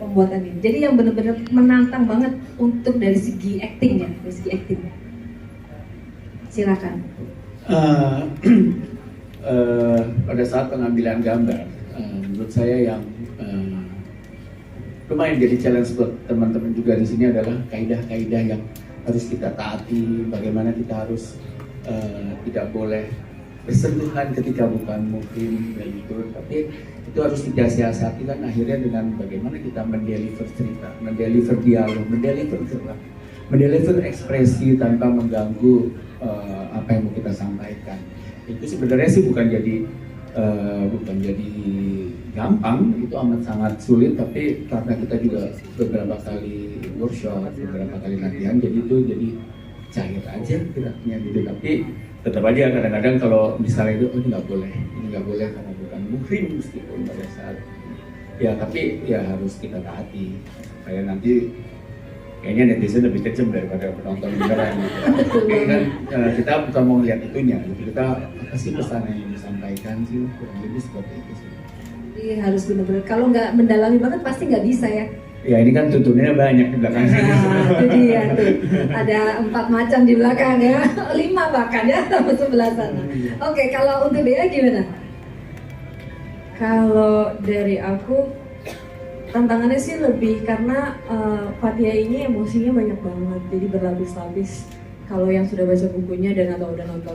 pembuatan ini. Jadi yang benar-benar menantang banget untuk dari segi acting ya, dari segi acting. Silakan. Pada saat pengambilan gambar, menurut saya yang lumayan jadi challenge buat teman-teman juga di sini adalah kaidah-kaidah yang harus kita taati. Bagaimana kita harus tidak boleh bersentuhan ketika bukan muhrim begitu, tapi itu harus kita siasati kan akhirnya dengan bagaimana kita mendeliver cerita, mendeliver dialog, mendeliver ekspresi tanpa mengganggu apa yang mau kita sampaikan. Itu sebenarnya sih bukan jadi gampang, itu amat sangat sulit, tapi karena kita juga beberapa kali workshop, beberapa kali latihan, jadi cair aja geraknya gitu. Tapi tetap aja kadang-kadang kalau misalnya itu ini nggak boleh karena bukan muhrim meskipun pada saat ya, tapi ya harus kita taati supaya nanti kayaknya netizen lebih kejam daripada penonton beneran gitu. Tapi kan kita bukan mau lihat itunya, kita apa sih pesan yang disampaikan sih, kurang lebih seperti itu sih. Jadi harus benar-benar, kalau nggak mendalami banget pasti nggak bisa ya. Ya ini kan tuntunnya banyak di belakang sini. Itu dia tuh, ada 4 macam di belakang ya, 5 bahkan ya sama sebelah sana. Oke, kalau untuk Dea gimana? Kalau dari aku tantangannya sih lebih karena Fathia ini emosinya banyak banget, jadi berlapis-lapis. Kalau yang sudah baca bukunya dan atau udah nonton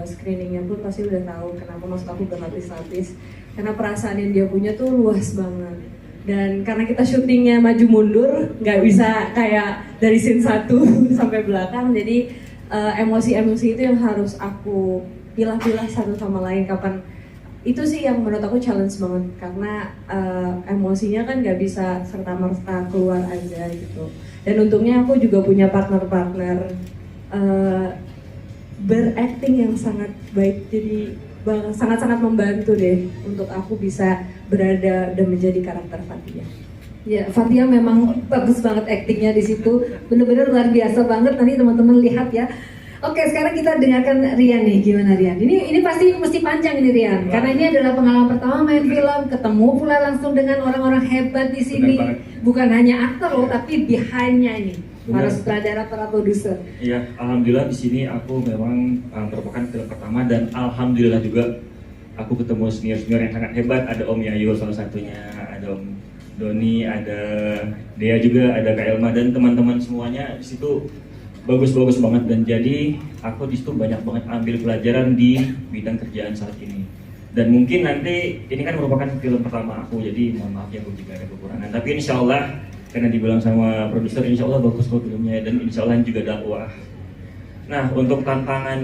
screeningnya pun pasti udah tahu kenapa maksud aku berlapis-lapis. Karena perasaan yang dia punya tuh luas banget. Dan karena kita syutingnya maju mundur, nggak bisa kayak dari scene 1 sampai belakang, jadi emosi-emosi itu yang harus aku pilah-pilah satu sama lain kapan. Itu sih yang menurut aku challenge banget, karena emosinya kan nggak bisa serta-merta keluar aja gitu. Dan untungnya aku juga punya partner-partner berakting yang sangat baik, jadi sangat-sangat membantu deh untuk aku bisa berada dan menjadi karakter Fathia. Ya, Fathia memang bagus banget aktingnya di situ, bener-bener luar biasa banget. Nanti teman-teman lihat ya. Oke, sekarang kita dengarkan Rian nih, gimana Rian? Ini pasti mesti panjang ini Rian, karena ini adalah pengalaman pertama main film, ketemu pula langsung dengan orang-orang hebat di sini. Bukan hanya aktor loh, tapi behind-nya ini. Para sutradara, para produser. Iya, alhamdulillah di sini aku memang merupakan film pertama, dan alhamdulillah juga aku ketemu senior-senior yang sangat hebat. Ada Om Yayo salah satunya, ada Om Doni, ada Dea juga, ada Kak Elma, dan teman-teman semuanya di situ bagus-bagus banget. Dan jadi aku di situ banyak banget ambil pelajaran di bidang kerjaan saat ini. Dan mungkin nanti ini kan merupakan film pertama aku, jadi mohon maaf ya jika ada kekurangan. Tapi insya Allah karena dibilang sama produser, insya Allah bagus kok filmnya, dan insya Allah juga dakwah. Nah, untuk tantangan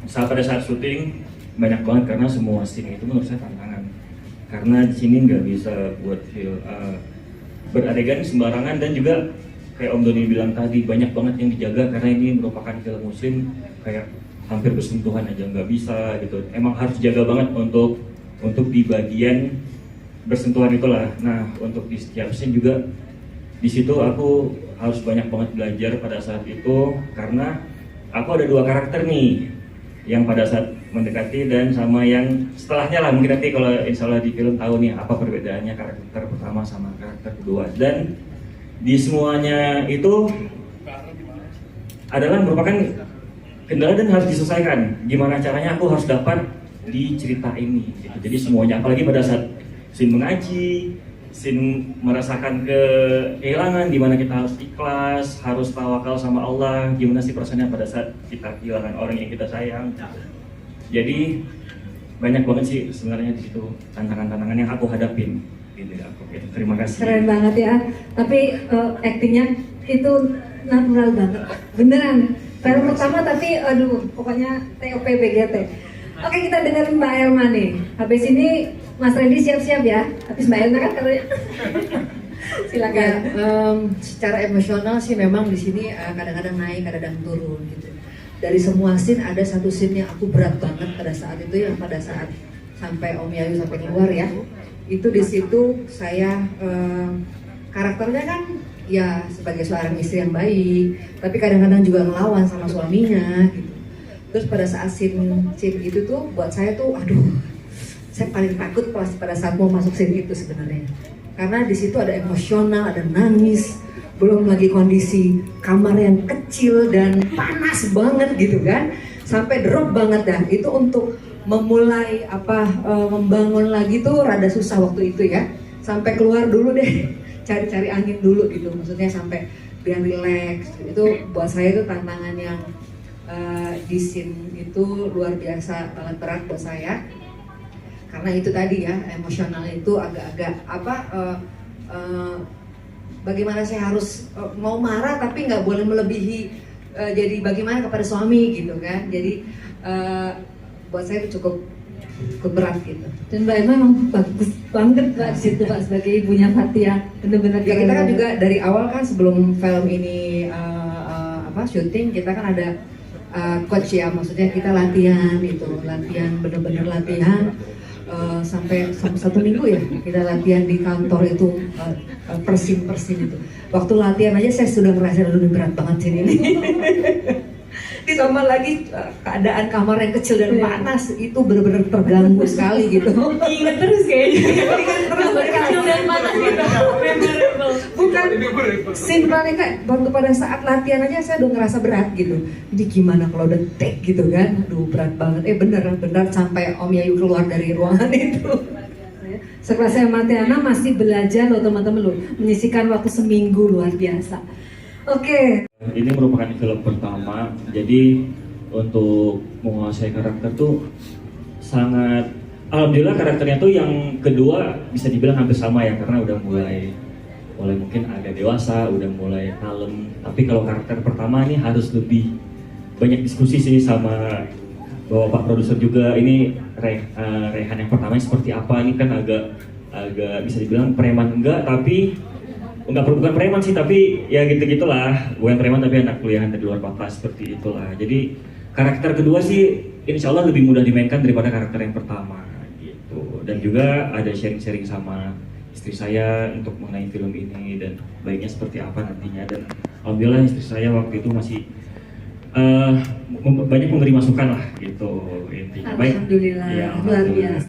pada saat syuting banyak banget, karena semua scene itu menurut saya tantangan. Karena di sini nggak bisa buat beradegan sembarangan, dan juga kayak Om Doni bilang tadi banyak banget yang dijaga karena ini merupakan film muslim, kayak hampir bersentuhan aja nggak bisa gitu. Emang harus jaga banget untuk di bagian bersentuhan itulah. Nah, untuk di setiap scene juga di situ aku harus banyak banget belajar pada saat itu, karena aku ada 2 karakter nih, yang pada saat mendekati dan sama yang setelahnya lah. Mungkin nanti kalau insya Allah di film tahu nih apa perbedaannya karakter pertama sama karakter kedua. Dan di semuanya itu adalah merupakan kendala dan harus diselesaikan. Gimana caranya aku harus dapat di cerita ini gitu. Jadi semuanya, apalagi pada saat scene mengaji, scene merasakan kehilangan, dimana kita harus ikhlas, harus tawakal sama Allah. Gimana sih perasaannya pada saat kita kehilangan orang yang kita sayang. Jadi banyak banget sih sebenarnya di situ tantangan-tantangan yang aku hadapin. Gitu, terima kasih. Keren banget ya. Tapi aktingnya itu natural banget, beneran. Film pertama tapi aduh, pokoknya TOP BGT. Oke, kita dengerin Mbak Elma nih. Habis ini Mas Randy siap-siap ya. Habis Mbak Elma kan katanya. Silakan. Ya, secara emosional sih memang di sini kadang-kadang naik, kadang-kadang turun gitu. Dari semua scene ada satu scene yang aku berat banget pada saat itu, yang pada saat sampai Om Yayu sampai keluar ya. Itu di situ saya karakternya kan ya sebagai seorang istri yang baik, tapi kadang-kadang juga ngelawan sama suaminya gitu. Terus pada saat scene itu tuh buat saya tuh aduh, saya paling takut pada saat mau masuk scene itu sebenarnya. karena di situ ada emosional, ada nangis, belum lagi kondisi kamar yang kecil dan panas banget gitu kan, sampai drop banget dah. Itu untuk memulai membangun lagi tuh rada susah waktu itu ya, sampai keluar dulu deh, cari-cari angin dulu gitu, maksudnya sampai biar relax. Itu buat saya itu tantangan yang di scene itu luar biasa banget, berat buat saya, karena itu tadi ya, emosional itu agak-agak bagaimana saya harus mau marah tapi nggak boleh melebihi, jadi bagaimana kepada suami gitu kan. Jadi buat saya itu cukup berat gitu. Dan Mbak Emma memang bagus banget Mbak di situ Pak sebagai ibunya Fathia, benar-benar. Ya, kita kan juga dari awal kan sebelum film ini syuting, kita kan ada coach ya, maksudnya kita latihan bener-bener latihan sampai 1 minggu ya, kita latihan di kantor itu persin itu. Waktu latihan aja saya sudah merasa aduh berat banget sini ini. Ditambah lagi keadaan kamar yang kecil dan panas, itu benar-benar terganggu sekali gitu. Ingat terus kayaknya. Kamar kecil dan panas gitu. Memorable. Bukan simpelnya Kak, waktu pada saat latihan aja saya udah ngerasa berat gitu. Jadi gimana kalau udah take gitu kan, aduh berat banget. Bener sampai Om Yayu keluar dari ruangan itu. Sekelas saya Matiana masih belajar loh teman-teman loh, menyisikan waktu seminggu luar biasa. Oke. Ini merupakan film pertama, jadi untuk menguasai karakter tuh sangat, alhamdulillah karakternya tuh yang kedua bisa dibilang hampir sama ya, karena udah mulai mungkin agak dewasa, udah mulai kalem. Tapi kalau karakter pertama ini harus lebih banyak diskusi sih sama Bapak produser juga. Ini Rehan yang pertama seperti apa, ini kan agak bisa dibilang preman enggak, tapi bukan preman sih, tapi ya gitu-gitulah, bukan preman tapi anak kuliahan dari luar kota, seperti itulah. Jadi karakter kedua sih insya Allah lebih mudah dimainkan daripada karakter yang pertama gitu. Dan juga ada sharing-sharing sama istri saya untuk mengenai film ini dan baiknya seperti apa nantinya. Dan alhamdulillah istri saya waktu itu masih banyak memberi masukan lah gitu intinya. Alhamdulillah, Ya, luar biasa.